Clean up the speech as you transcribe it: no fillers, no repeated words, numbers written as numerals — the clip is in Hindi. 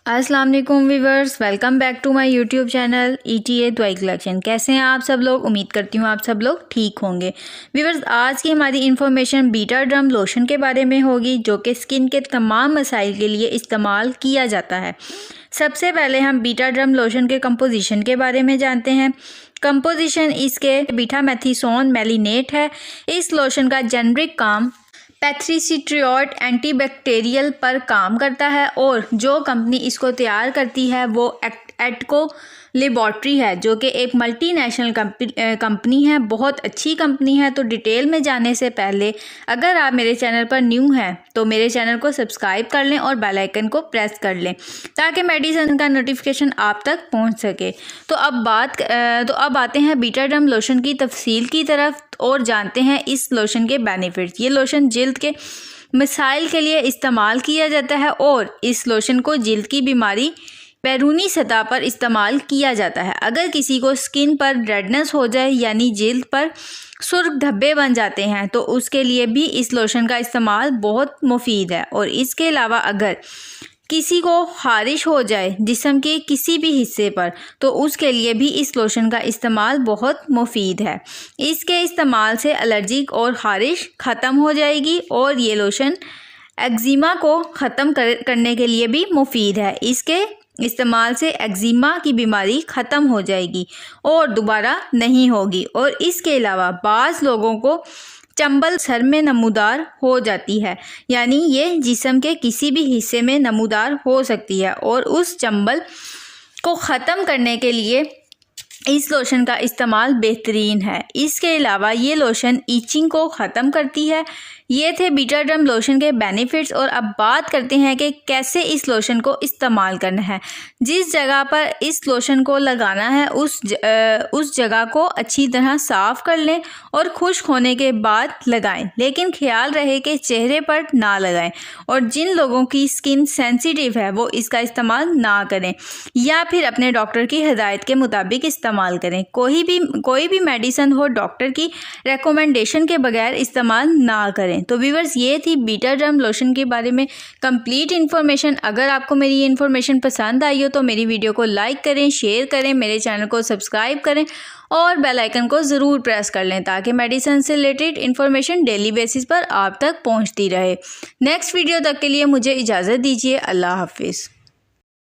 अस्सलाम वालेकुम viewers, welcome back to my YouTube channel ETA दवाई कलेक्शन। कैसे हैं आप सब लोग? उम्मीद करती हूँ आप सब लोग ठीक होंगे। व्यूवर्स, आज की हमारी इन्फॉर्मेशन बीटा ड्रम लोशन के बारे में होगी, जो कि स्किन के तमाम मसाइल के लिए इस्तेमाल किया जाता है। सबसे पहले हम बीटा ड्रम लोशन के कंपोजिशन के बारे में जानते हैं। कंपोजिशन इसके बीटामेथिसोन मैलिनेट है। इस लोशन का जेनरिक काम पैथ्रीसिट्रियोट एंटीबैक्टीरियल पर काम करता है और जो कंपनी इसको तैयार करती है वो एटको लेबॉर्ट्री है, जो कि एक मल्टीनेशनल कंपनी है, बहुत अच्छी कंपनी है। तो डिटेल में जाने से पहले अगर आप मेरे चैनल पर न्यू हैं तो मेरे चैनल को सब्सक्राइब कर लें और बेल आइकन को प्रेस कर लें ताकि मेडिसिन का नोटिफिकेशन आप तक पहुंच सके। तो अब आते हैं बीटा ड्रम लोशन की तफसील की तरफ और जानते हैं इस लोशन के बेनिफिट्स। ये लोशन जिल्द के मसाइल के लिए इस्तेमाल किया जाता है और इस लोशन को जिल्द की बीमारी बैरूनी सतह पर इस्तेमाल किया जाता है। अगर किसी को स्किन पर रेडनेस हो जाए यानी जिल्द पर सुर्ख धब्बे बन जाते हैं तो उसके लिए भी इस लोशन का इस्तेमाल बहुत मुफीद है। और इसके अलावा अगर किसी को खारिश हो जाए जिस्म के किसी भी हिस्से पर तो उसके लिए भी इस लोशन का इस्तेमाल बहुत मुफीद है। इसके इस्तेमाल से एलर्जी और खारिश ख़त्म हो जाएगी और ये लोशन एक्जिमा को ख़त्म करने के लिए भी मुफीद है। इसके इस्तेमाल से एक्जिमा की बीमारी ख़त्म हो जाएगी और दोबारा नहीं होगी। और इसके अलावा बाज़ लोगों को चंबल सर में नमूदार हो जाती है, यानी ये जिस्म के किसी भी हिस्से में नमूदार हो सकती है और उस चंबल को ख़त्म करने के लिए इस लोशन का इस्तेमाल बेहतरीन है। इसके अलावा ये लोशन ईचिंग को ख़त्म करती है। ये थे बीटा ड्रम लोशन के बेनिफिट्स। और अब बात करते हैं कि कैसे इस लोशन को इस्तेमाल करना है। जिस जगह पर इस लोशन को लगाना है उस जगह को अच्छी तरह साफ़ कर लें और खुश्क होने के बाद लगाएं, लेकिन ख्याल रहे कि चेहरे पर ना लगाएं। और जिन लोगों की स्किन सेंसिटिव है वो इसका इस्तेमाल ना करें या फिर अपने डॉक्टर की हिदायत के मुताबिक इस्तेमाल करें। कोई भी मेडिसिन हो डॉक्टर की रिकमेंडेशन के बगैर इस्तेमाल ना करें। तो व्यूअर्स, ये थी बीटा ड्रम लोशन के बारे में कंप्लीट इन्फॉर्मेशन। अगर आपको मेरी ये इन्फॉर्मेशन पसंद आई हो तो मेरी वीडियो को लाइक करें, शेयर करें, मेरे चैनल को सब्सक्राइब करें और बेल आइकन को ज़रूर प्रेस कर लें ताकि मेडिसिन से रिलेटेड इन्फॉर्मेशन डेली बेसिस पर आप तक पहुंचती रहे। नेक्स्ट वीडियो तक के लिए मुझे इजाज़त दीजिए। अल्लाह हाफिज़।